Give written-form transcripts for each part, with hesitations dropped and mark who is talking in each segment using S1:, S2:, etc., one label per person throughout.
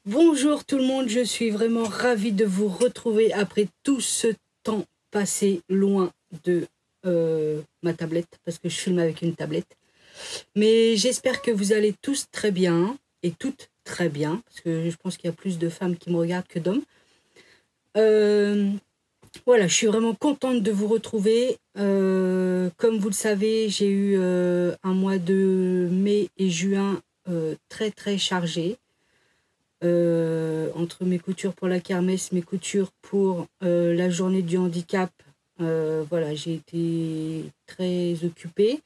S1: Bonjour tout le monde, je suis vraiment ravie de vous retrouver après tout ce temps passé loin de ma tablette, parce que je filme avec une tablette. Mais j'espère que vous allez tous très bien, et toutes très bien, parce que je pense qu'il y a plus de femmes qui me regardent que d'hommes. Voilà, je suis vraiment contente de vous retrouver. Comme vous le savez, j'ai eu un mois de mai et juin très très chargé. Entre mes coutures pour la kermesse, mes coutures pour la journée du handicap, voilà, j'ai été très occupée.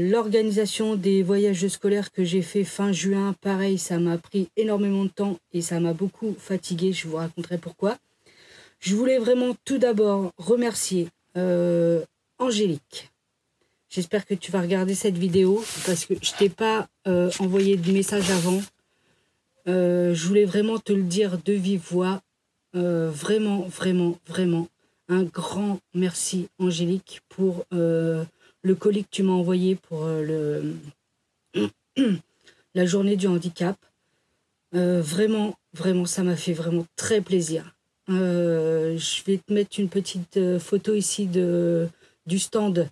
S1: L'organisation des voyages scolaires que j'ai fait fin juin, pareil, ça m'a pris énormément de temps et ça m'a beaucoup fatiguée, je vous raconterai pourquoi. Je voulais vraiment tout d'abord remercier Angélique. J'espère que tu vas regarder cette vidéo parce que je t'ai pas envoyé de message avant. Je voulais vraiment te le dire de vive voix. Vraiment, vraiment, vraiment, un grand merci Angélique pour le colis que tu m'as envoyé pour la journée du handicap. Vraiment, vraiment, ça m'a fait vraiment très plaisir. Je vais te mettre une petite photo ici du stand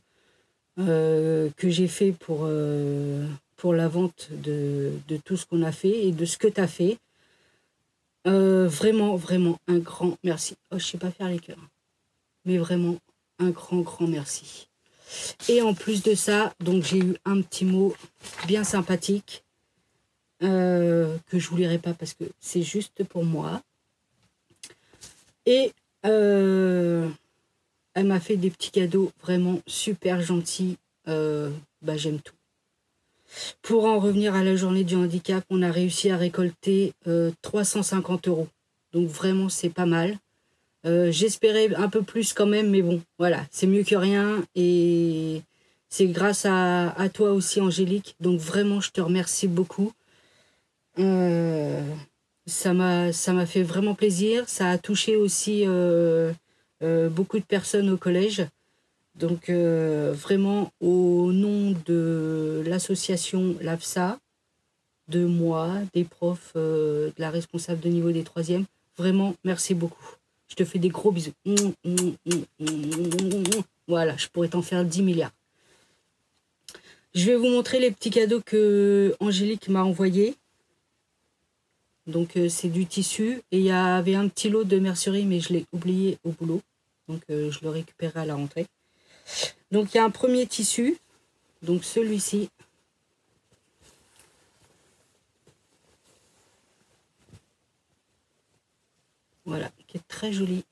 S1: que j'ai fait pour la vente de tout ce qu'on a fait et de ce que tu as fait. Vraiment, vraiment, un grand merci. Oh, je sais pas faire les cœurs. Mais vraiment, un grand, grand merci. Et en plus de ça, donc j'ai eu un petit mot bien sympathique que je vous lirai pas parce que c'est juste pour moi. Et elle m'a fait des petits cadeaux vraiment super gentils. J'aime tout. Pour en revenir à la journée du handicap, on a réussi à récolter 350 €. Donc vraiment, c'est pas mal. J'espérais un peu plus quand même, mais bon, voilà, c'est mieux que rien. Et c'est grâce à toi aussi, Angélique. Donc vraiment, je te remercie beaucoup. Ça m'a fait vraiment plaisir. Ça a touché aussi beaucoup de personnes au collège. Donc vraiment, au nom de l'association LAFSA, de moi, des profs, de la responsable de niveau des troisièmes, vraiment, merci beaucoup. Je te fais des gros bisous. Voilà, je pourrais t'en faire 10 milliards. Je vais vous montrer les petits cadeaux que Angélique m'a envoyés. Donc c'est du tissu et il y avait un petit lot de mercerie mais je l'ai oublié au boulot. Donc je le récupérerai à la rentrée. Donc il y a un premier tissu, donc celui-ci. Voilà, qui est très joli.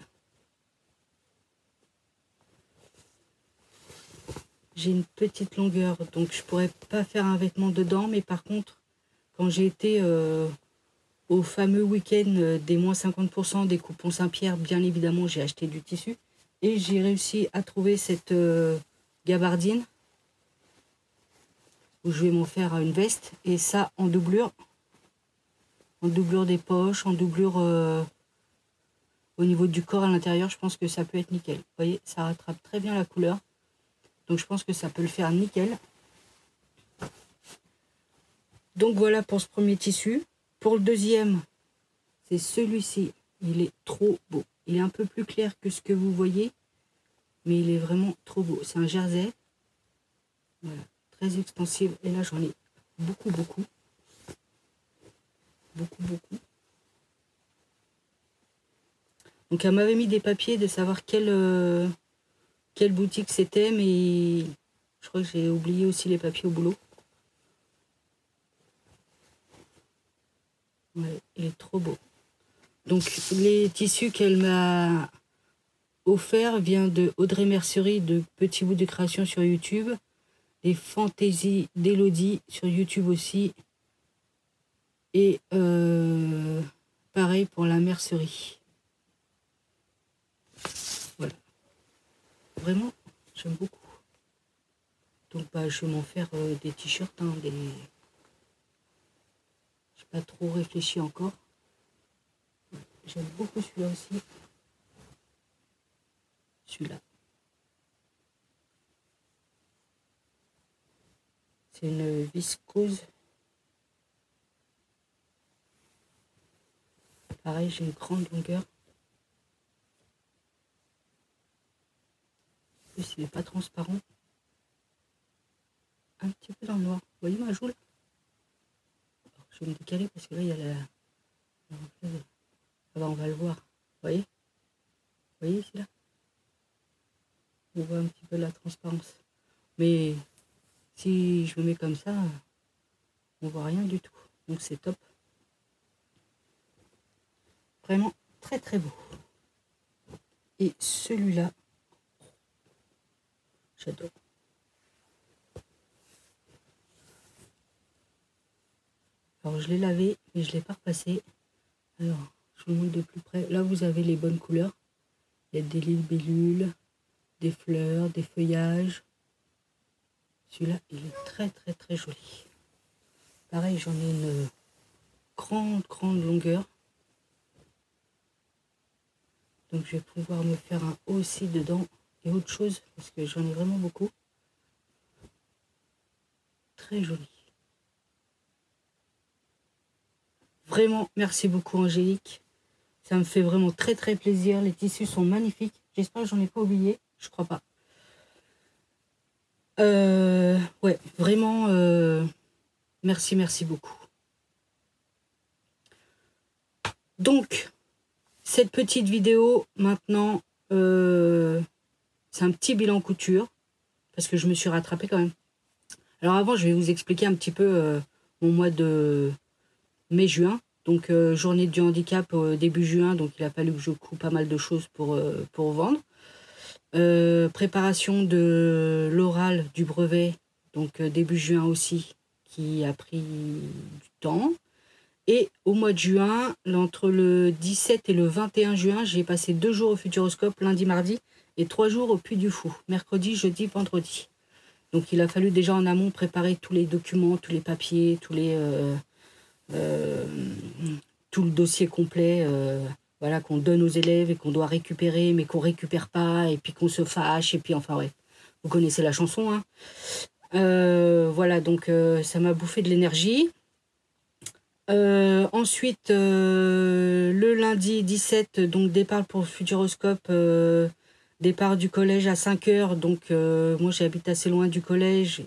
S1: J'ai une petite longueur, donc je pourrais pas faire un vêtement dedans, mais par contre, quand j'ai été au fameux week-end des moins 50% des coupons Saint-Pierre, bien évidemment, j'ai acheté du tissu et j'ai réussi à trouver cette gabardine où je vais m'en faire une veste et ça en doublure des poches, en doublure au niveau du corps à l'intérieur. Je pense que ça peut être nickel. Vous voyez, ça rattrape très bien la couleur. Donc je pense que ça peut le faire nickel. Donc voilà pour ce premier tissu. Pour le deuxième, c'est celui-ci. Il est trop beau. Il est un peu plus clair que ce que vous voyez, mais il est vraiment trop beau. C'est un jersey. Voilà, très extensive. Et là, j'en ai beaucoup, beaucoup. Beaucoup, beaucoup. Donc elle m'avait mis des papiers de savoir quelle boutique c'était, mais je crois que j'ai oublié aussi les papiers au boulot. Ouais, il est trop beau. Donc les tissus qu'elle m'a offert viennent de Audrey Mercerie de Petits Bouts de Création sur YouTube, des fantaisies d'Elodie sur YouTube aussi, et pareil pour la mercerie. Voilà, vraiment j'aime beaucoup. Donc je vais m'en faire des t-shirts, hein, j'ai pas trop réfléchi encore. J'aime beaucoup celui-là aussi. Celui-là. C'est une viscose. Pareil, j'ai une grande longueur. En plus, il n'est pas transparent. Un petit peu dans le noir. Vous voyez ma joue là? Alors, je vais me décaler parce que là, il y a la... Ah bah, on va le voir. Vous voyez? Vous voyez ici là? On voit un petit peu la transparence. Mais si je me mets comme ça, on voit rien du tout. Donc c'est top. Vraiment très très beau. Et celui-là, j'adore. Alors je l'ai lavé, mais je ne l'ai pas repassé. Alors, je vous montre de plus près. Là, vous avez les bonnes couleurs. Il y a des libellules, des fleurs, des feuillages. Celui-là, il est très très très joli. Pareil, j'en ai une grande longueur. Donc je vais pouvoir me faire un haut aussi dedans et autre chose parce que j'en ai vraiment beaucoup. Très joli. Vraiment, merci beaucoup Angélique. Ça me fait vraiment très très plaisir. Les tissus sont magnifiques. J'espère que j'en ai pas oublié. Je crois pas. Ouais, vraiment, merci beaucoup. Donc, cette petite vidéo, maintenant, c'est un petit bilan couture, parce que je me suis rattrapée quand même. Alors avant, je vais vous expliquer un petit peu mon mois de mai-juin. Donc, journée du handicap début juin, donc il a fallu que je coupe pas mal de choses pour vendre. Préparation de l'oral du brevet, donc début juin aussi, qui a pris du temps. Et au mois de juin, entre le 17 et le 21 juin, j'ai passé 2 jours au Futuroscope, lundi, mardi, et 3 jours au Puy du Fou, mercredi, jeudi, vendredi. Donc il a fallu déjà en amont préparer tous les documents, tous les papiers, tout le dossier complet, voilà, qu'on donne aux élèves et qu'on doit récupérer, mais qu'on récupère pas, et puis qu'on se fâche, et puis enfin ouais, vous connaissez la chanson, hein. Voilà, donc ça m'a bouffé de l'énergie. Ensuite, le lundi 17, donc départ pour le Futuroscope, départ du collège à 5 h. Donc, moi, j'habite assez loin du collège.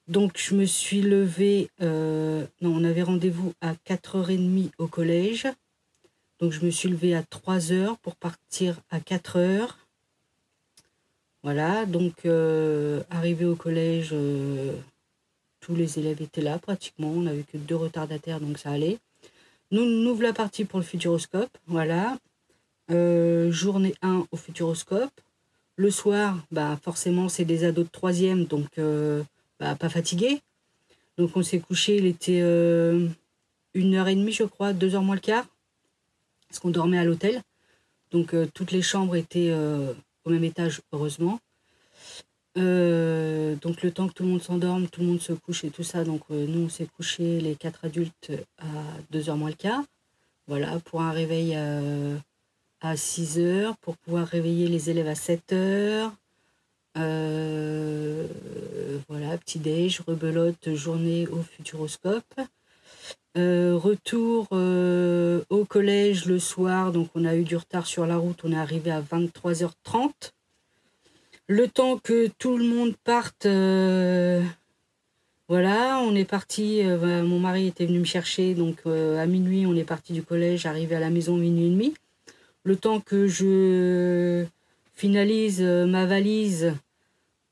S1: Donc, je me suis levée... non, on avait rendez-vous à 4h30 au collège. Donc, je me suis levée à 3 h pour partir à 4 h. Voilà, donc, arrivé au collège... tous les élèves étaient là pratiquement, on n'avait que 2 retardataires, donc ça allait. Nous voilà partis pour le Futuroscope, voilà. Journée 1 au Futuroscope. Le soir, bah, forcément, c'est des ados de 3e, donc pas fatigués. Donc on s'est couché, il était 1h30, je crois, 2h moins le quart, parce qu'on dormait à l'hôtel. Donc toutes les chambres étaient au même étage, heureusement. Donc le temps que tout le monde s'endorme, tout le monde se couche et tout ça, donc nous on s'est couché les 4 adultes à 2h moins le quart, voilà, pour un réveil à 6 h, pour pouvoir réveiller les élèves à 7 h, voilà, petit déj, rebelote, journée au Futuroscope, retour au collège le soir, donc on a eu du retard sur la route, on est arrivé à 23h30. Le temps que tout le monde parte, voilà, on est parti, mon mari était venu me chercher, donc à minuit, on est parti du collège, arrivé à la maison minuit et demi. Le temps que je finalise ma valise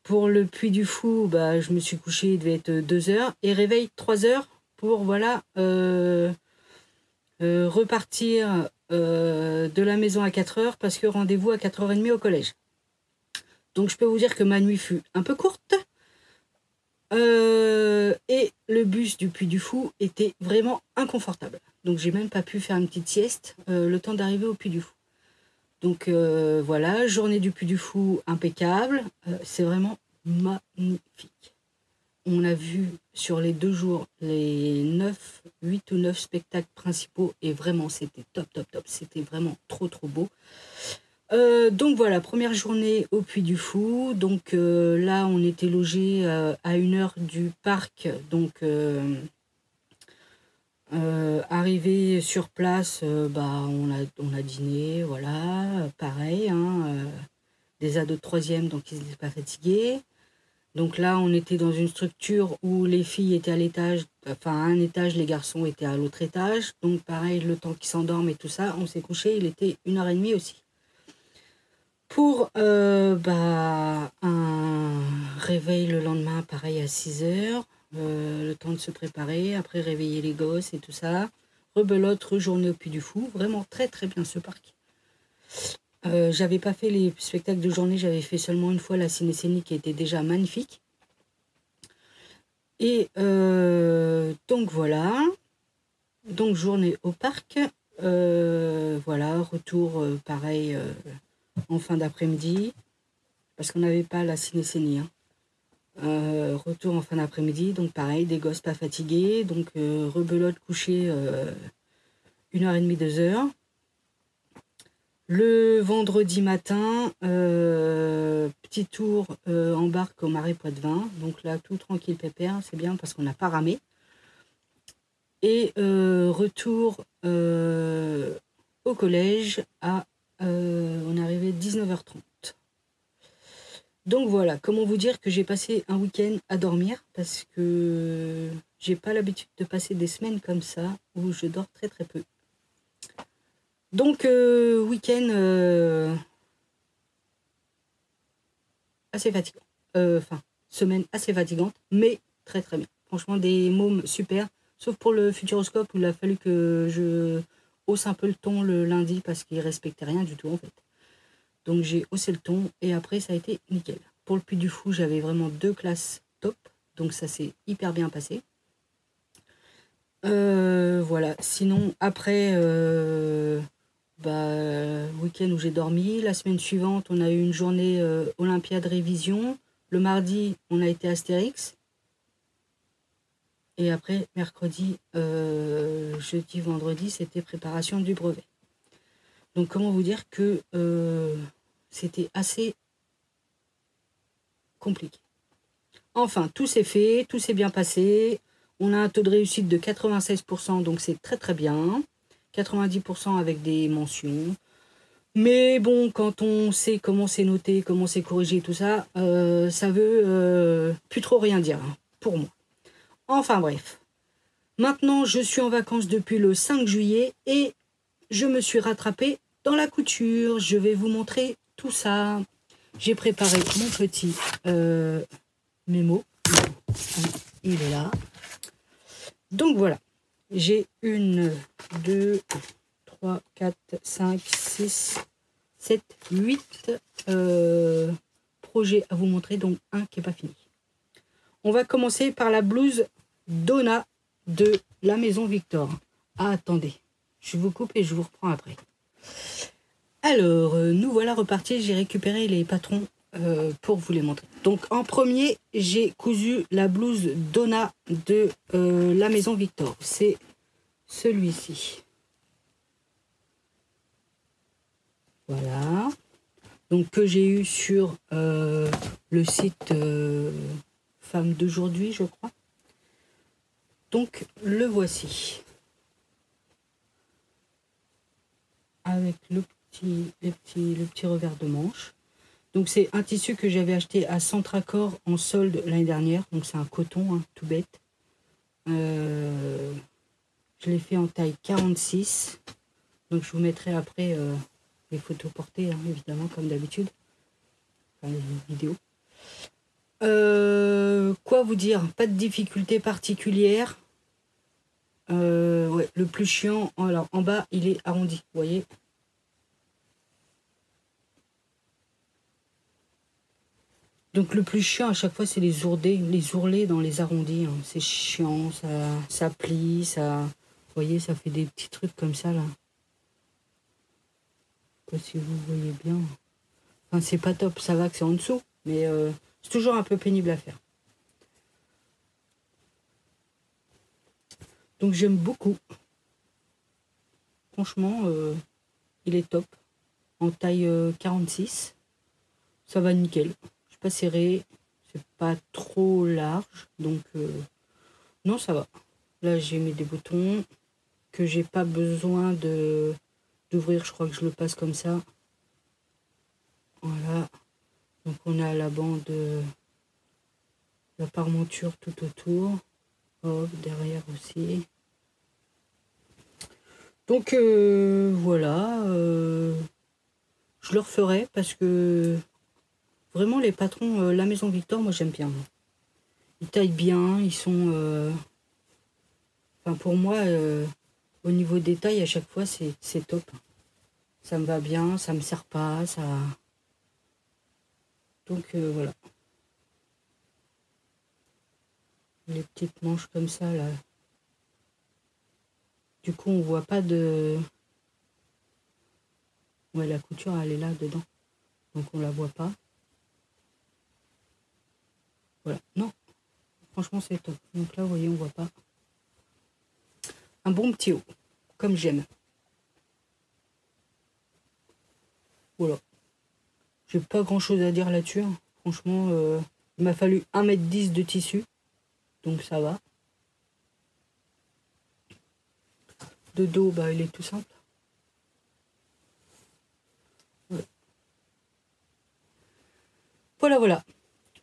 S1: pour le Puy du Fou, bah, je me suis couchée, il devait être 2 h, et réveil 3 h pour, voilà, repartir de la maison à 4 h, parce que rendez-vous à 4h30 au collège. Donc, je peux vous dire que ma nuit fut un peu courte. Et le bus du Puy du Fou était vraiment inconfortable. Donc, j'ai même pas pu faire une petite sieste le temps d'arriver au Puy du Fou. Donc, voilà, journée du Puy du Fou impeccable. C'est vraiment magnifique. On a vu sur les 2 jours les 8 ou 9 spectacles principaux. Et vraiment, c'était top. C'était vraiment trop beau. Donc voilà, première journée au Puy du Fou. Donc là, on était logé à 1 h du parc. Donc Arrivé sur place, on a dîné, voilà, pareil, hein, des ados de troisième, donc ils n'étaient pas fatigués. Donc là, on était dans une structure où les filles étaient à l'étage, enfin à un étage, les garçons étaient à l'autre étage. Donc pareil, le temps qu'ils s'endorment et tout ça, on s'est couché, il était 1h30 aussi. Pour un réveil le lendemain, pareil à 6h, le temps de se préparer, après réveiller les gosses et tout ça. Rebelote, rejournée au Puy du Fou, vraiment très très bien ce parc. J'avais pas fait les spectacles de journée, j'avais fait seulement une fois la ciné-scénique qui était déjà magnifique. Et donc voilà, donc journée au parc, voilà, retour pareil en fin d'après-midi, parce qu'on n'avait pas la ciné-scénie, hein. Retour en fin d'après-midi, donc pareil, des gosses pas fatigués, donc rebelote couché 1h30, 2h. Le vendredi matin, petit tour en barque au Marais Poitevin. Donc là, tout tranquille, pépère, c'est bien parce qu'on n'a pas ramé. Et retour au collège on est arrivé 19h30. Donc voilà, comment vous dire que j'ai passé un week-end à dormir parce que j'ai pas l'habitude de passer des semaines comme ça où je dors très très peu. Donc, week-end assez fatigant. Semaine assez fatigante, mais très très bien. Franchement, des mômes super. Sauf pour le Futuroscope où il a fallu que je hausse un peu le ton le lundi parce qu'il respectait rien du tout en fait. Donc, j'ai haussé le ton et après, ça a été nickel. Pour le Puy du Fou, j'avais vraiment 2 classes top. Donc, ça s'est hyper bien passé. Voilà. Sinon, après... week-end où j'ai dormi. La semaine suivante, on a eu une journée Olympiade révision. Le mardi, on a été Astérix. Et après, mercredi, jeudi, vendredi, c'était préparation du brevet. Donc, comment vous dire que c'était assez compliqué. Enfin, tout s'est fait, tout s'est bien passé. On a un taux de réussite de 96%, donc c'est très très bien. 90% avec des mentions. Mais bon, quand on sait comment c'est noté, comment c'est corrigé, tout ça, ça veut plus trop rien dire, hein, pour moi. Enfin bref. Maintenant, je suis en vacances depuis le 5 juillet et je me suis rattrapée dans la couture. Je vais vous montrer tout ça. J'ai préparé mon petit mémo. Il est là. Donc voilà. J'ai 1, 2, 3, 4, 5, 6... 7, 8 projets à vous montrer, donc un qui n'est pas fini. On va commencer par la blouse Donna de la Maison Victor. Ah, attendez, je vous coupe et je vous reprends après. Alors, nous voilà repartis, j'ai récupéré les patrons pour vous les montrer. Donc, en premier, j'ai cousu la blouse Donna de la Maison Victor. C'est celui-ci. Voilà, donc que j'ai eu sur le site Femmes d'aujourd'hui, je crois. Donc le voici, avec le petit revers de manche. Donc c'est un tissu que j'avais acheté à Centracor en solde l'année dernière. Donc c'est un coton, hein, tout bête. Je l'ai fait en taille 46. Donc je vous mettrai après les photos portées, hein, évidemment, comme d'habitude. Enfin, les vidéos. Quoi vous dire? Pas de difficulté particulière. Ouais, le plus chiant, alors en bas, il est arrondi, vous voyez. Donc le plus chiant à chaque fois, c'est les ourlets dans les arrondis, hein. C'est chiant, ça plie, ça... Vous voyez, ça fait des petits trucs comme ça, là. Je sais pas si vous voyez bien. Enfin, c'est pas top, ça va que c'est en dessous, mais c'est toujours un peu pénible à faire. Donc j'aime beaucoup. Franchement, il est top. En taille 46. Ça va nickel. C'est pas serré. C'est pas trop large. Donc non, ça va. Là, j'ai mis des boutons que j'ai pas besoin d'ouvrir. Je crois que je le passe comme ça. Voilà. Donc, on a la bande, la parmenture tout autour. Hop, derrière aussi. Donc, voilà. Je le referai parce que vraiment, les patrons, la Maison Victor, moi, j'aime bien. Ils taillent bien, ils sont... Enfin, pour moi, au niveau des tailles, à chaque fois, c'est top. Ça me va bien, ça me sert pas, ça... Donc, voilà. Les petites manches comme ça, là. Du coup, on voit pas de... Ouais, la couture, elle est là, dedans. Donc, on la voit pas. Voilà. Non, franchement, c'est top. Donc là, vous voyez, on voit pas. Un bon petit haut, comme j'aime. Voilà. J'ai pas grand chose à dire là-dessus. Hein. Franchement, il m'a fallu 1,10 m de tissu. Donc ça va. De dos, bah, il est tout simple. Ouais. Voilà, voilà.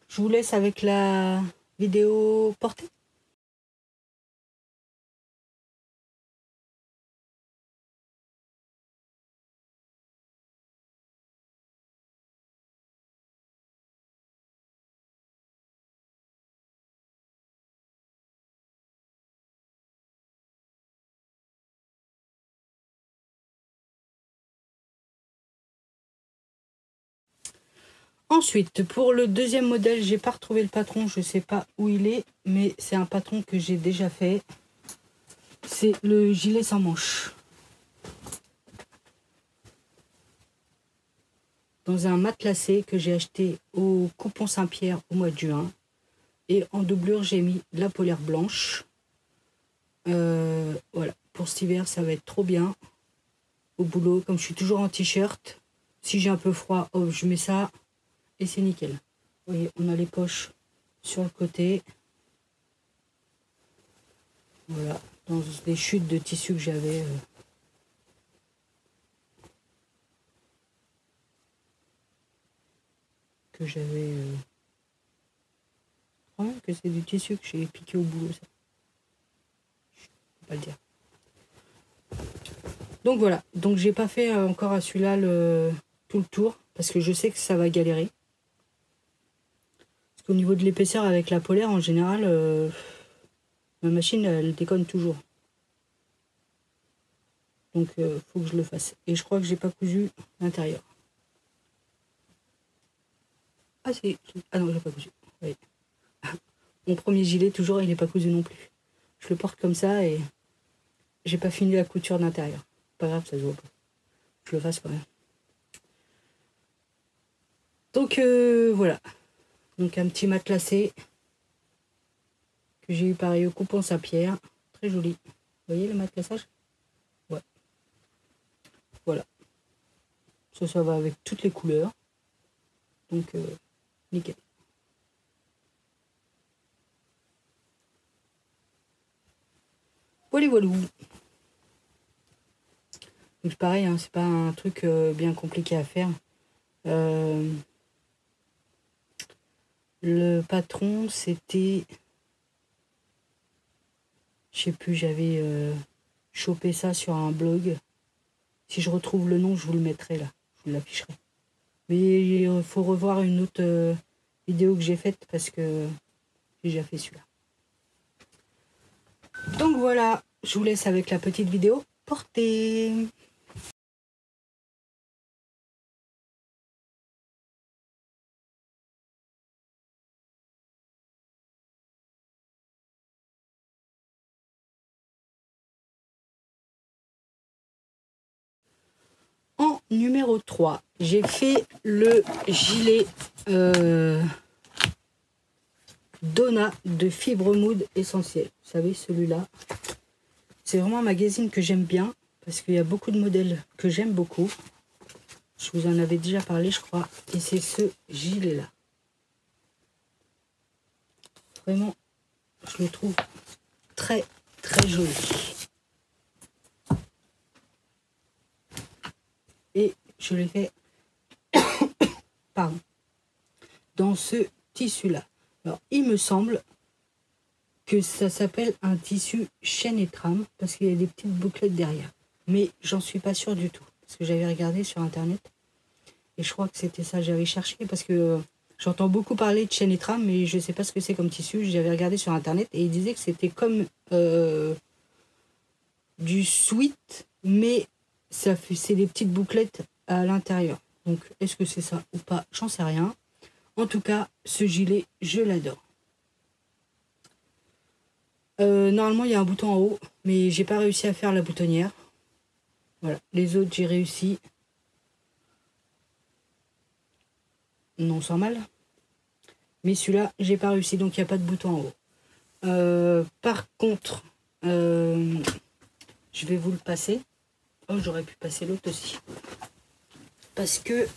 S1: Je vous laisse avec la vidéo portée. Ensuite, pour le deuxième modèle, j'ai pas retrouvé le patron, je sais pas où il est, mais c'est un patron que j'ai déjà fait. C'est le gilet sans manches. Dans un matelassé que j'ai acheté au Coupon Saint-Pierre au mois de juin. Et en doublure, j'ai mis la polaire blanche. Voilà, pour cet hiver, ça va être trop bien. Au boulot, comme je suis toujours en t-shirt, si j'ai un peu froid, hop, je mets ça. Et c'est nickel. Vous voyez, on a les poches sur le côté. Voilà, dans des chutes de tissu que j'avais. Je crois même que c'est du tissu que j'ai piqué au boulot, ça. Je peux pas le dire. Donc voilà, donc j'ai pas fait encore à celui-là tout le tour, parce que je sais que ça va galérer. Parce qu'au niveau de l'épaisseur avec la polaire, en général, ma machine, elle déconne toujours. Donc, faut que je le fasse. Et je crois que j'ai pas cousu l'intérieur. Ah, si. Ah non, j'ai pas cousu. Oui. Mon premier gilet, toujours, il n'est pas cousu non plus. Je le porte comme ça et j'ai pas fini la couture d'intérieur. Pas grave, ça se voit pas. Je le fasse quand même. Donc, voilà. Donc, un petit matelassé que j'ai eu pareil au Coupon Saint-Pierre. Très joli. Vous voyez le matelassage? Ouais. Voilà. Ça va avec toutes les couleurs. Donc, nickel. Voilà, voilà. Donc pareil, hein, c'est pas un truc bien compliqué à faire. Le patron, c'était... Je sais plus, j'avais chopé ça sur un blog. Si je retrouve le nom, je vous le mettrai là. Je vous l'afficherai. Mais il faut revoir une autre vidéo que j'ai faite parce que j'ai déjà fait celui-là. Donc voilà, je vous laisse avec la petite vidéo portée. En numéro 3, j'ai fait le gilet Donna de Fibre Mood Essentiel. Vous savez, celui-là, c'est vraiment un magazine que j'aime bien parce qu'il y a beaucoup de modèles que j'aime beaucoup. Je vous en avais déjà parlé, je crois. Et c'est ce gilet-là. Vraiment, je le trouve très, très très joli. Et je l'ai fait pardon, dans ce tissu-là. Alors, il me semble que ça s'appelle un tissu chaîne et trame parce qu'il y a des petites bouclettes derrière. Mais j'en suis pas sûre du tout parce que j'avais regardé sur internet et je crois que c'était ça. J'avais cherché parce que j'entends beaucoup parler de chaîne et trame mais je sais pas ce que c'est comme tissu. J'avais regardé sur internet et il disait que c'était comme du sweat mais c'est des petites bouclettes à l'intérieur. Donc est-ce que c'est ça ou pas? J'en sais rien. En tout cas, ce gilet, je l'adore. Normalement, il y a un bouton en haut, mais j'ai pas réussi à faire la boutonnière. Voilà, les autres, j'ai réussi. Non, sans mal. Mais celui-là, j'ai pas réussi, donc il n'y a pas de bouton en haut. Par contre, je vais vous le passer. Oh, j'aurais pu passer l'autre aussi. Parce que...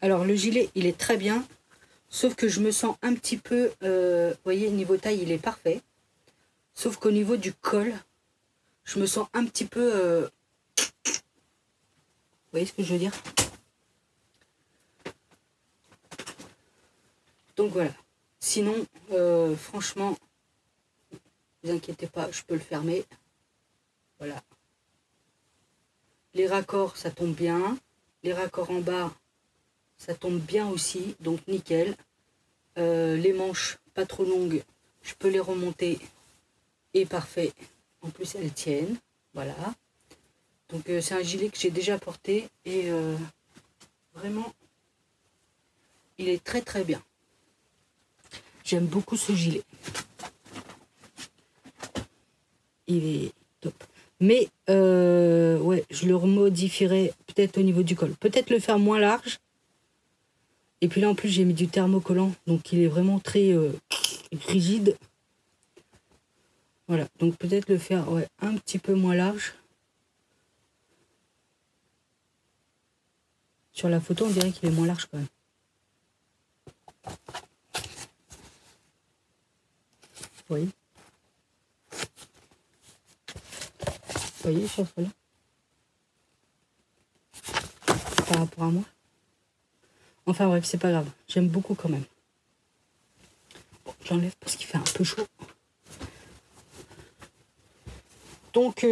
S1: Alors, le gilet, il est très bien. Sauf que je me sens un petit peu... vous voyez, niveau taille, il est parfait. Sauf qu'au niveau du col, je me sens un petit peu... vous voyez ce que je veux dire? Donc voilà. Sinon, franchement, ne vous inquiétez pas, je peux le fermer. Voilà. Les raccords, ça tombe bien. Les raccords en bas, ça tombe bien aussi. Donc nickel. Les manches, pas trop longues, je peux les remonter. Et parfait. En plus, elles tiennent. Voilà. Donc c'est un gilet que j'ai déjà porté. Et vraiment, il est très très bien. J'aime beaucoup ce gilet. Il est top. Mais ouais, je le remodifierai peut-être au niveau du col. Peut-être le faire moins large. Et puis là en plus j'ai mis du thermocollant. Donc il est vraiment très rigide. Voilà. Donc peut-être le faire ouais, un petit peu moins large. Sur la photo on dirait qu'il est moins large quand même. Vous voyez? Vous voyez sur celle-là? Par rapport à moi. Enfin bref, c'est pas grave. J'aime beaucoup quand même. Bon, j'enlève parce qu'il fait un peu chaud. Donc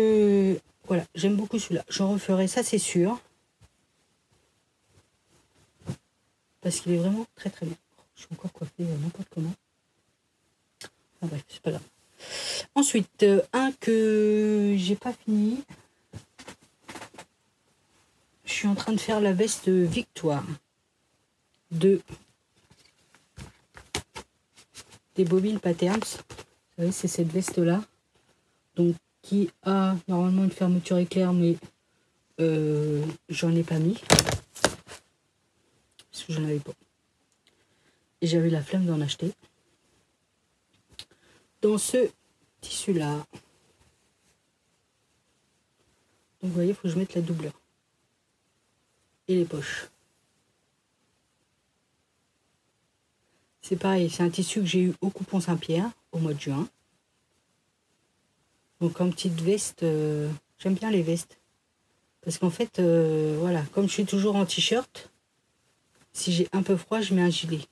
S1: voilà, j'aime beaucoup celui-là. J'en referai, ça c'est sûr. Parce qu'il est vraiment très très bien. Je suis encore coiffée n'importe comment. Enfin bref, c'est pas grave. Ensuite, un que j'ai pas fini. Je suis en train de faire la veste Victoire de des bobines Patterns. Vous savez, c'est cette veste là. Donc qui a normalement une fermeture éclair, mais j'en ai pas mis. Parce que j'en avais pas. Et j'avais la flemme d'en acheter. Dans ce tissu là. Donc vous voyez, il faut que je mette la doubleur. Et les poches. C'est pareil, c'est un tissu que j'ai eu au Coupon Saint-Pierre au mois de juin. Donc en petite veste, j'aime bien les vestes. Parce qu'en fait, voilà, comme je suis toujours en t-shirt, si j'ai un peu froid, je mets un gilet.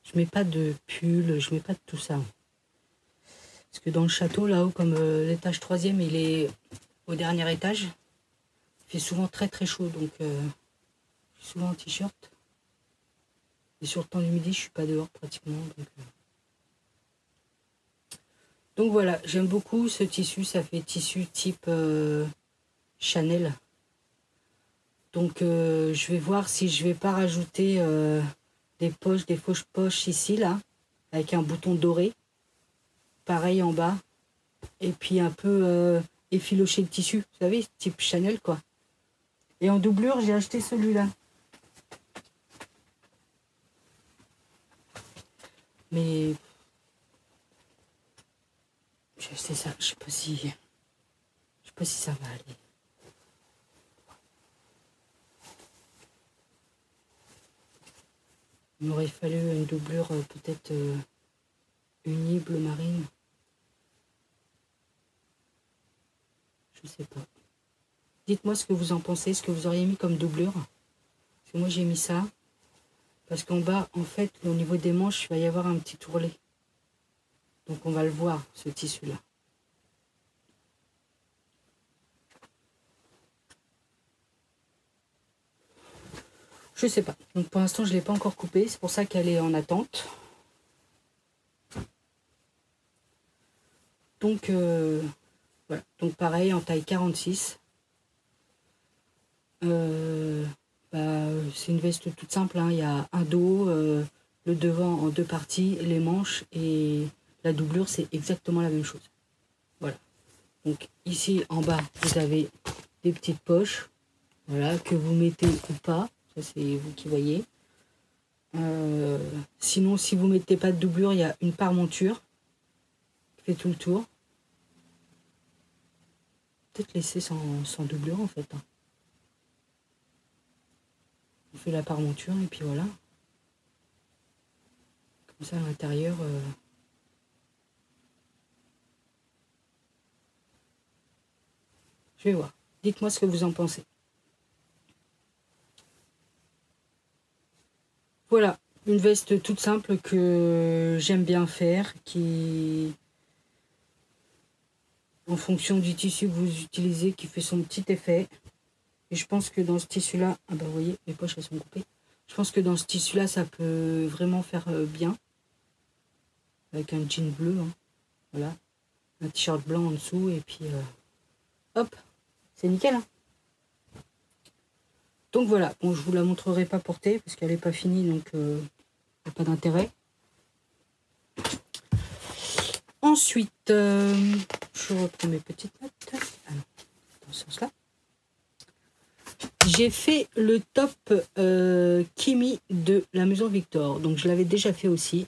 S1: Je mets pas de pull, je mets pas de tout ça. Parce que dans le château, là-haut, comme l'étage 3e, il est au dernier étage, il fait souvent très très chaud. Donc je suis souvent en t-shirt. Et sur le temps du midi, je suis pas dehors pratiquement. Donc voilà, j'aime beaucoup ce tissu. Ça fait tissu type Chanel. Donc je vais voir si je vais pas rajouter des poches, des fausses poches ici, là, avec un bouton doré. Pareil en bas. Et puis un peu effiloché de tissu. Vous savez, type Chanel, quoi. Et en doublure, j'ai acheté celui-là. Mais j'ai acheté ça, je sais pas si ça va aller. Il m'aurait fallu une doublure peut-être uni bleu marine. Je sais pas. Dites-moi ce que vous en pensez, ce que vous auriez mis comme doublure. Parce que moi j'ai mis ça. Parce qu'en bas, en fait, au niveau des manches, il va y avoir un petit ourlet. Donc on va le voir, ce tissu-là. Je sais pas. Donc pour l'instant, je ne l'ai pas encore coupée. C'est pour ça qu'elle est en attente. Donc voilà. Donc pareil, en taille 46. C'est une veste toute simple. Hein. Il y a un dos, le devant en deux parties, les manches et la doublure, c'est exactement la même chose. Voilà. Donc ici en bas, vous avez des petites poches. Voilà, que vous mettez ou pas. Ça, c'est vous qui voyez. Sinon, si vous ne mettez pas de doublure, il y a une parmenture qui fait tout le tour. Peut-être laisser sans doublure en fait. On fait la parmenture et puis voilà. Comme ça à l'intérieur. Je vais voir. Dites-moi ce que vous en pensez. Voilà, une veste toute simple que j'aime bien faire, qui, en fonction du tissu que vous utilisez, qui fait son petit effet. Et je pense que dans ce tissu-là, ah bah vous voyez, les poches elles sont coupées. Je pense que dans ce tissu-là, ça peut vraiment faire bien. Avec un jean bleu, hein. Voilà. Un t-shirt blanc en dessous, et puis hop, c'est nickel. Hein. Donc voilà, bon, je vous la montrerai pas portée, parce qu'elle n'est pas finie, donc il n'y a pas d'intérêt. Ensuite, je reprends mes petites notes. Ah non, dans ce sens-là. J'ai fait le top Kimi de la Maison Victor. Donc je l'avais déjà fait aussi.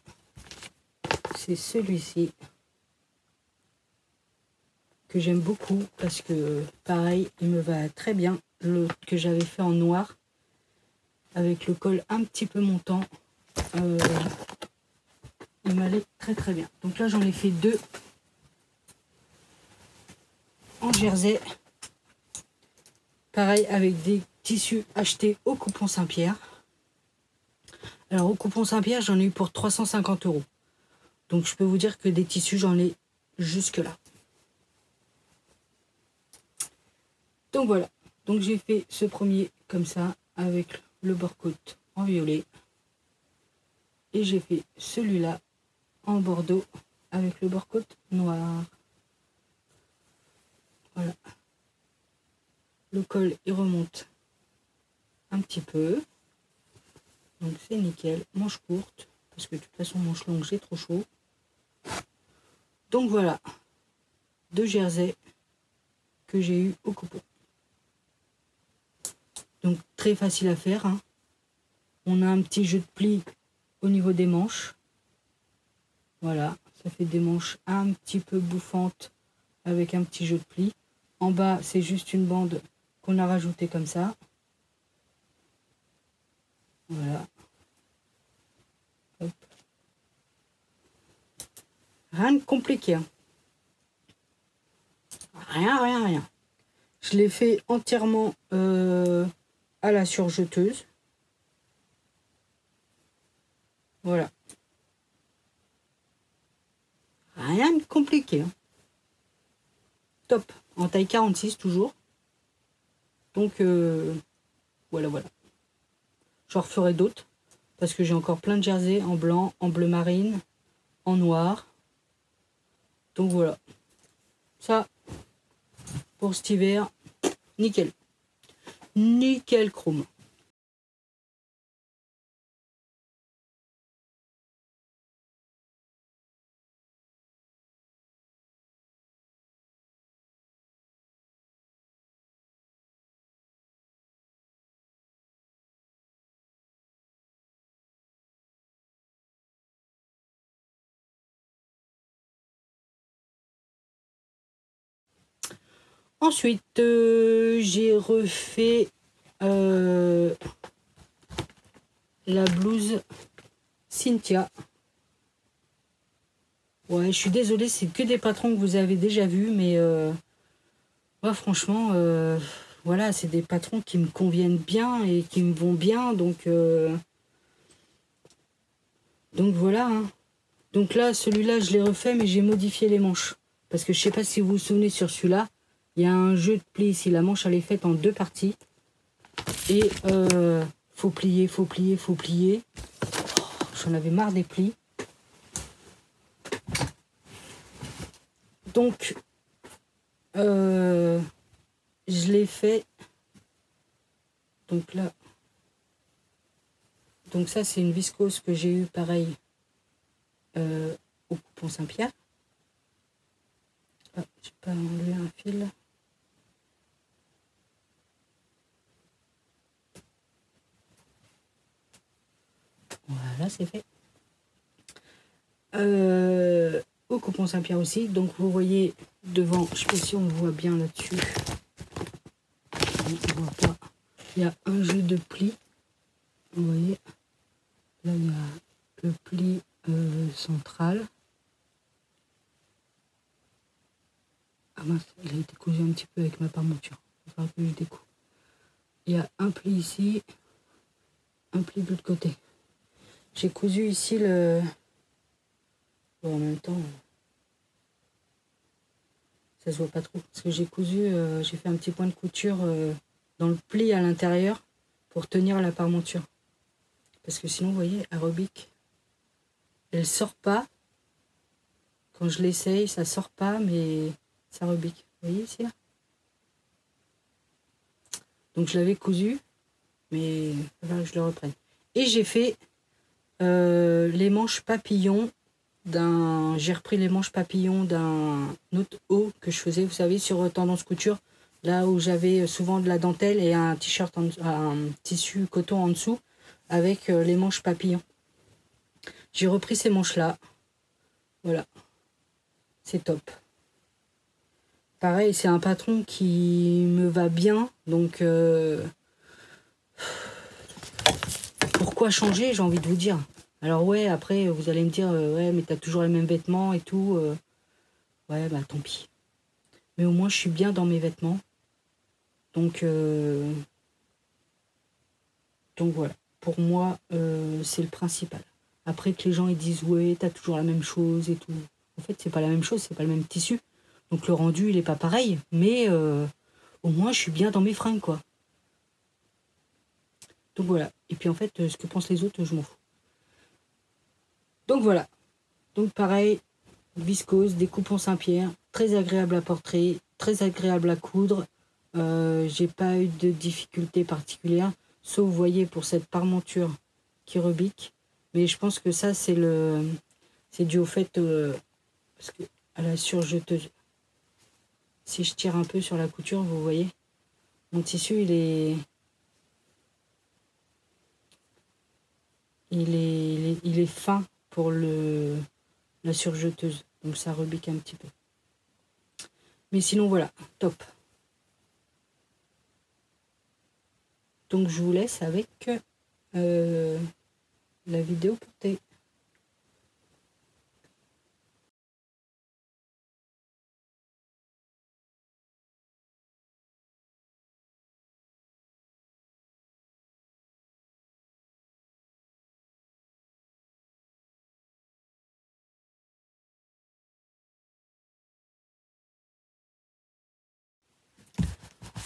S1: C'est celui-ci. Que j'aime beaucoup parce que pareil, il me va très bien. Le que j'avais fait en noir. Avec le col un petit peu montant. Il m'allait très très bien. Donc là j'en ai fait deux. En jersey. Pareil avec des tissus achetés au Coupon Saint-Pierre. Alors au Coupon Saint-Pierre, j'en ai eu pour 350 €. Donc je peux vous dire que des tissus, j'en ai jusque là. Donc voilà. Donc j'ai fait ce premier comme ça avec le bord-côte en violet. Et j'ai fait celui-là en bordeaux avec le bord-côte noir. Voilà. Le col, il remonte un petit peu. Donc c'est nickel. Manche courte. Parce que de toute façon, manche longue, j'ai trop chaud. Donc voilà. Deux jerseys que j'ai eu au Coupon. Donc très facile à faire. Hein. On a un petit jeu de pli au niveau des manches. Voilà. Ça fait des manches un petit peu bouffantes avec un petit jeu de pli. En bas, c'est juste une bande qu'on a rajoutée comme ça. Voilà. Hop. Rien de compliqué. Hein. Rien. Je l'ai fait entièrement à la surjeteuse. Voilà. Rien de compliqué. Hein. Top. En taille 46 toujours. Donc voilà. J'en referai d'autres. Parce que j'ai encore plein de jerseys en blanc, en bleu marine, en noir. Donc voilà. Ça, pour cet hiver, nickel. Nickel chrome. Ensuite, j'ai refait la blouse Cynthia. Ouais, je suis désolée, c'est que des patrons que vous avez déjà vus, mais Moi, franchement, voilà, c'est des patrons qui me conviennent bien et qui me vont bien. Donc voilà. Hein. Donc là, celui-là, je l'ai refait, mais j'ai modifié les manches. Parce que je sais pas si vous vous souvenez sur celui-là, il y a un jeu de pli ici. La manche, elle est faite en 2 parties. Et faut plier, faut plier, faut plier. Oh, j'en avais marre des plis. Donc, je l'ai fait. Donc là. Donc ça, c'est une viscose que j'ai eu pareil au Coupon Saint-Pierre. Ah, j'ai pas enlevé un fil. Voilà, c'est fait. Au Coupon Saint-Pierre aussi. Donc vous voyez devant, je sais pas si on voit bien là-dessus. On voit pas. Il y a un jeu de pli. Vous voyez. Là, il y a le pli central. Ah mince, il a été cousu un petit peu avec ma parmenture. Il faudra que je découpe. Il y a un pli ici, un pli de l'autre côté. J'ai cousu ici le... Bon, en même temps, ça se voit pas trop. Parce que j'ai cousu, j'ai fait un petit point de couture dans le pli à l'intérieur pour tenir la parmenture. Parce que sinon, vous voyez, elle rebique. Elle sort pas. Quand je l'essaye, ça sort pas, mais ça rebique. Vous voyez ici là. Donc je l'avais cousu, mais voilà, je le reprenne. Et j'ai fait les manches papillons d'un... J'ai repris les manches papillons d'un autre haut que je faisais, vous savez, sur Tendance Couture. Là où j'avais souvent de la dentelle et un t-shirt, un tissu coton en dessous, avec les manches papillons. J'ai repris ces manches-là. Voilà. C'est top. Pareil, c'est un patron qui me va bien. Donc, pourquoi changer, j'ai envie de vous dire. Alors ouais, après, vous allez me dire, ouais, mais t'as toujours les mêmes vêtements et tout. Ouais, bah tant pis. Mais au moins, je suis bien dans mes vêtements. Donc voilà. Pour moi, c'est le principal. Après que les gens ils disent, ouais, t'as toujours la même chose et tout. En fait, c'est pas la même chose, c'est pas le même tissu. Donc le rendu, il est pas pareil. Mais au moins, je suis bien dans mes fringues, quoi. Donc voilà. Et puis en fait, ce que pensent les autres, je m'en fous. Donc voilà. Donc pareil, viscose, des coupons Saint-Pierre, très agréable à porter, très agréable à coudre. J'ai pas eu de difficultés particulières, sauf, vous voyez, pour cette parmenture qui rebique. Mais je pense que ça, c'est dû au fait, parce que à la surjeteuse, si je tire un peu sur la couture, vous voyez, mon tissu, il est fin pour la surjeteuse. Donc ça rebique un petit peu. Mais sinon, voilà, top. Donc je vous laisse avec la vidéo portée.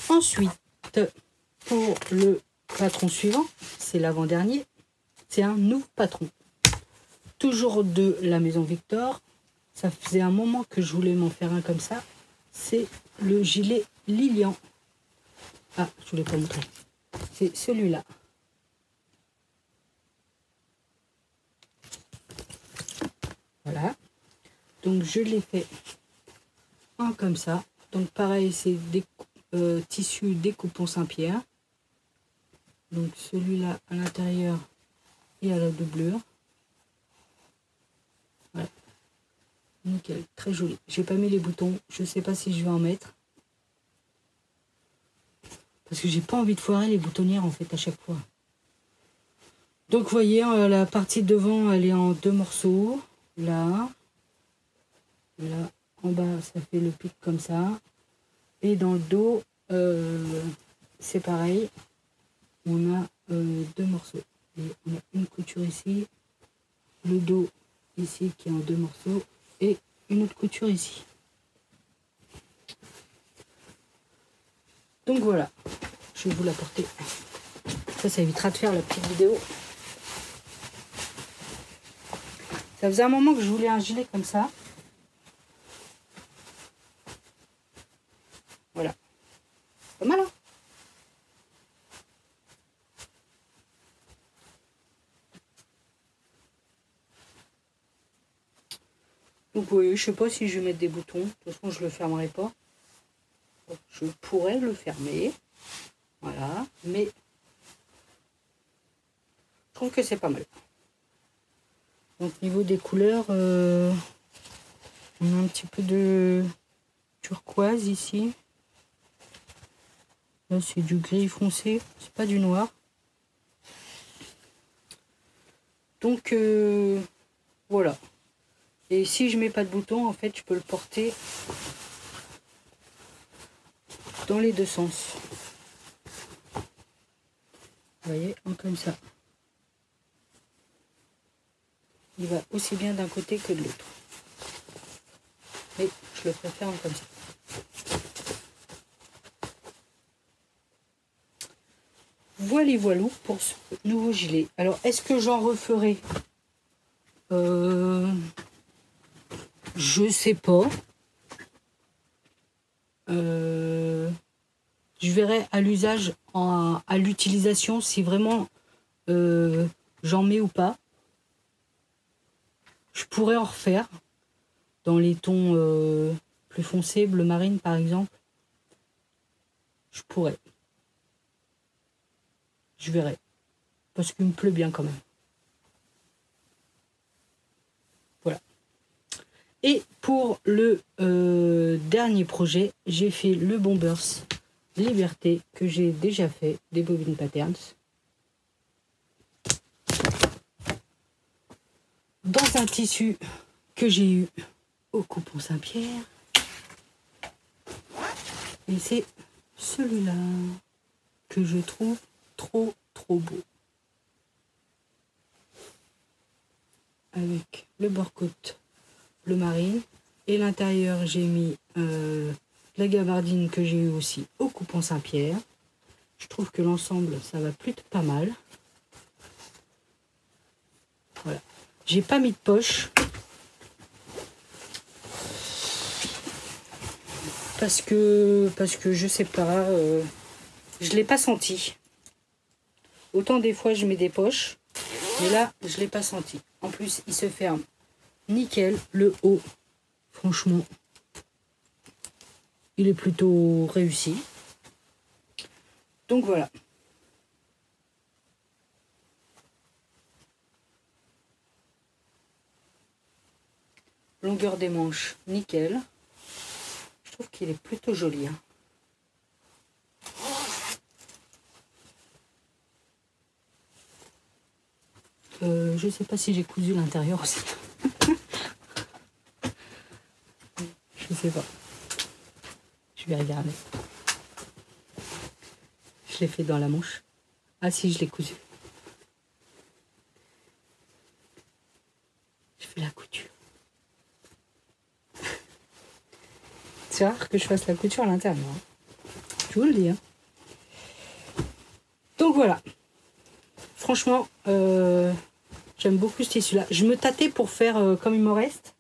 S1: Ensuite, pour le patron suivant, c'est l'avant-dernier, c'est un nouveau patron. Toujours de la maison Victor. Ça faisait un moment que je voulais m'en faire un comme ça. C'est le gilet Lilian. Ah, je voulais pas montrer. C'est celui-là. Voilà. Donc je l'ai fait un comme ça. Donc pareil, c'est des tissus découpons Saint-Pierre. Donc celui-là à l'intérieur et à la doublure. Voilà. Nickel, très joli. J'ai pas mis les boutons, je sais pas si je vais en mettre. Parce que j'ai pas envie de foirer les boutonnières en fait à chaque fois. Donc vous voyez, la partie devant elle est en 2 morceaux. Là. Là, en bas ça fait le pic comme ça. Et dans le dos, c'est pareil. On a 2 morceaux. Et on a une couture ici, le dos ici qui est en 2 morceaux et une autre couture ici. Donc voilà, je vais vous la porter. Ça évitera de faire la petite vidéo. Ça faisait un moment que je voulais un gilet comme ça. Voilà. Pas mal, hein? Donc oui, je sais pas si je vais mettre des boutons. De toute façon, je le fermerai pas. Je pourrais le fermer. Voilà. Mais je trouve que c'est pas mal. Donc niveau des couleurs, on a un petit peu de turquoise ici. Là, c'est du gris foncé. C'est pas du noir. Donc voilà. Et si je mets pas de bouton, en fait, je peux le porter dans les deux sens. Vous voyez, comme ça. Il va aussi bien d'un côté que de l'autre. Mais je le préfère comme ça. Voilà pour ce nouveau gilet. Alors, est-ce que j'en referai? Je sais pas. Je verrai à l'usage, à l'utilisation, si vraiment j'en mets ou pas. Je pourrais en refaire dans les tons plus foncés, bleu marine par exemple. Je pourrais. Je verrai. Parce qu'il me pleut bien quand même. Voilà. Et pour le dernier projet, j'ai fait le Bombers Liberté que j'ai déjà fait des bobines patterns. Dans un tissu que j'ai eu au Coupon Saint-Pierre. Et c'est celui-là que je trouve trop beau. Avec le bord-côte bleu marine. Et l'intérieur, j'ai mis la gabardine que j'ai eu aussi au Coupon Saint-Pierre. Je trouve que l'ensemble, ça va plutôt pas mal. Voilà. J'ai pas mis de poche. Parce que je sais pas, je l'ai pas senti. Autant des fois je mets des poches, mais là je l'ai pas senti. En plus il se ferme nickel, le haut, franchement, il est plutôt réussi. Donc voilà. Longueur des manches, nickel. Je trouve qu'il est plutôt joli, hein. Je sais pas si j'ai cousu l'intérieur aussi. Je sais pas. Je vais regarder. Je l'ai fait dans la manche. Ah si, je l'ai cousu. Je fais la couture. C'est rare que je fasse la couture à l'intérieur. Je vous le dis. Hein. Donc voilà. Franchement, j'aime beaucoup ce tissu-là. Je me tâtais pour faire comme il me reste.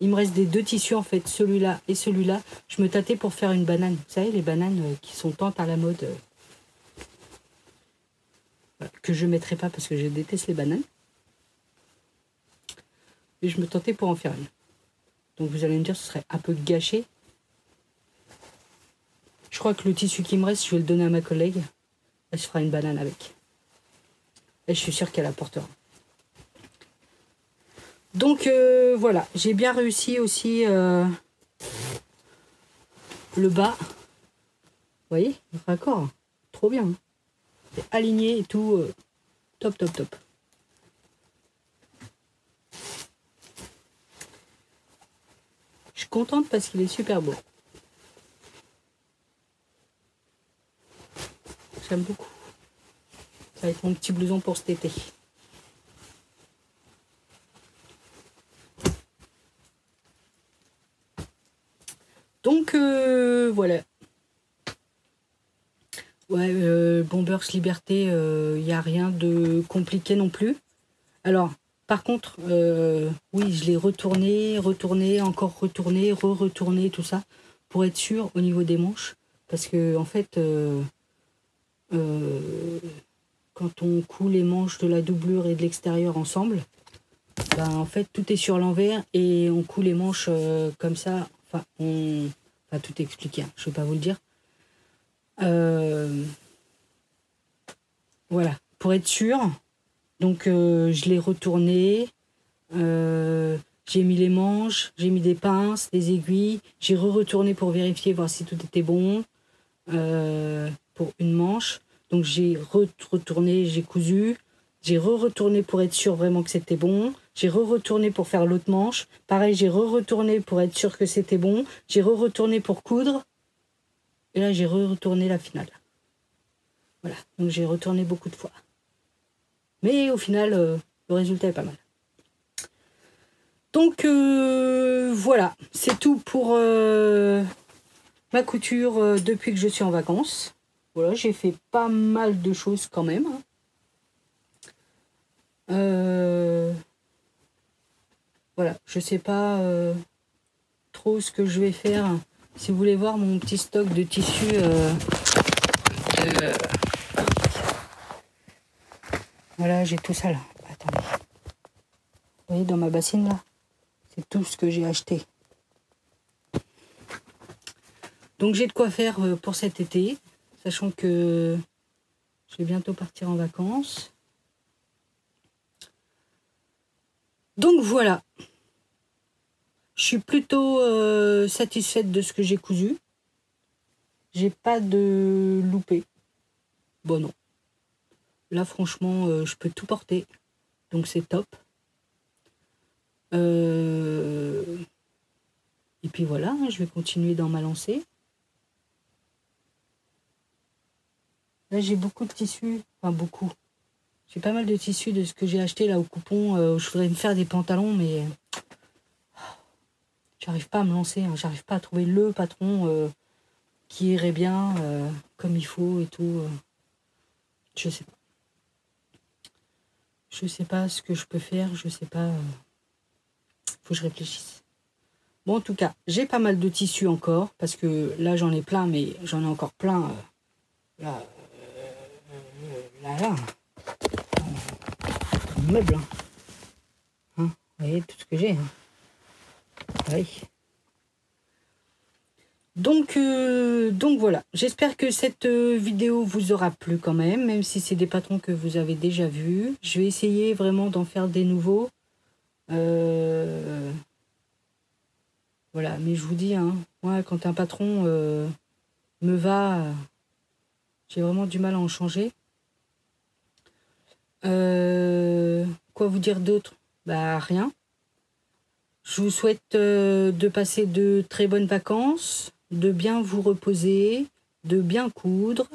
S1: Il me reste des deux tissus en fait, celui-là et celui-là. Je me tâtais pour faire une banane. Vous savez, les bananes qui sont tant à la mode. Que je ne mettrai pas parce que je déteste les bananes. Mais je me tentais pour en faire une. Donc vous allez me dire, ce serait un peu gâché. Je crois que le tissu qui me reste, je vais le donner à ma collègue. Elle se fera une banane avec. Et je suis sûre qu'elle apportera. Donc voilà, j'ai bien réussi aussi le bas. Vous voyez, le raccord, trop bien. Hein. C'est aligné et tout, top. Je suis contente parce qu'il est super beau. j'aime beaucoup. Ça va être mon petit blouson pour cet été. Donc voilà. Ouais, Bombers Liberté, il n'y a rien de compliqué non plus. Alors, par contre, oui, je l'ai retourné, encore retourné, re-retourné, tout ça, pour être sûr au niveau des manches. Parce que, en fait, quand on coud les manches de la doublure et de l'extérieur ensemble, ben, en fait, tout est sur l'envers et on coud les manches comme ça. Enfin, tout expliqué, hein, je ne vais pas vous le dire. Voilà, pour être sûr. Donc, je l'ai retourné. J'ai mis les manches, j'ai mis des pinces, des aiguilles. J'ai retourné pour vérifier, voir si tout était bon pour une manche. Donc, j'ai retourné, j'ai cousu. J'ai retourné pour être sûr vraiment que c'était bon. J'ai retourné pour faire l'autre manche. Pareil, j'ai retourné pour être sûr que c'était bon. J'ai retourné pour coudre. Et là, j'ai retourné la finale. Voilà, donc j'ai retourné beaucoup de fois. Mais au final, le résultat est pas mal. Donc voilà, c'est tout pour ma couture depuis que je suis en vacances. Voilà, j'ai fait pas mal de choses quand même. Voilà, je sais pas trop ce que je vais faire. Si vous voulez voir mon petit stock de tissus, voilà, j'ai tout ça là. Attendez. Vous voyez dans ma bassine là, c'est tout ce que j'ai acheté. Donc j'ai de quoi faire pour cet été, sachant que je vais bientôt partir en vacances. Donc voilà. Je suis plutôt satisfaite de ce que j'ai cousu. J'ai pas de loupé. Bon non. Là franchement, je peux tout porter. Donc c'est top. Et puis voilà, je vais continuer dans ma lancée. Là j'ai beaucoup de tissus. Enfin beaucoup. J'ai pas mal de tissus de ce que j'ai acheté là au coupon. Je voudrais me faire des pantalons, mais j'arrive pas à me lancer. Hein. J'arrive pas à trouver le patron qui irait bien comme il faut et tout. Je sais pas. Je sais pas ce que je peux faire. Je sais pas. Faut que je réfléchisse. Bon, en tout cas, j'ai pas mal de tissus encore. Parce que là, j'en ai plein, mais j'en ai encore plein. Là. Meuble. Hein. Vous voyez tout ce que j'ai. Hein. Oui. Donc voilà, j'espère que cette vidéo vous aura plu quand même si c'est des patrons que vous avez déjà vus. Je vais essayer vraiment d'en faire des nouveaux. Voilà, mais je vous dis, hein, moi, quand un patron me va, j'ai vraiment du mal à en changer. Quoi vous dire d'autre? Bah rien. Je vous souhaite de passer de très bonnes vacances, de bien vous reposer, de bien coudre.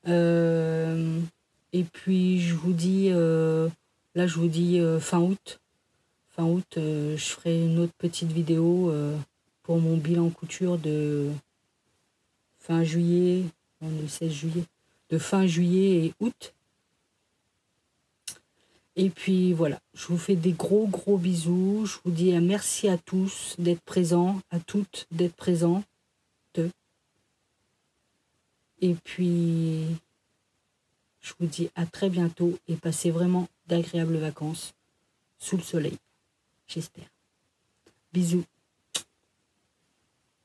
S1: Et puis je vous dis, là je vous dis fin août. Fin août, je ferai une autre petite vidéo pour mon bilan couture de fin juillet, on est le 16 juillet, de fin juillet et août. Et puis voilà, je vous fais des gros bisous. Je vous dis merci à tous d'être présents, à toutes d'être présentes. Et puis, je vous dis à très bientôt et passez vraiment d'agréables vacances sous le soleil, j'espère. Bisous.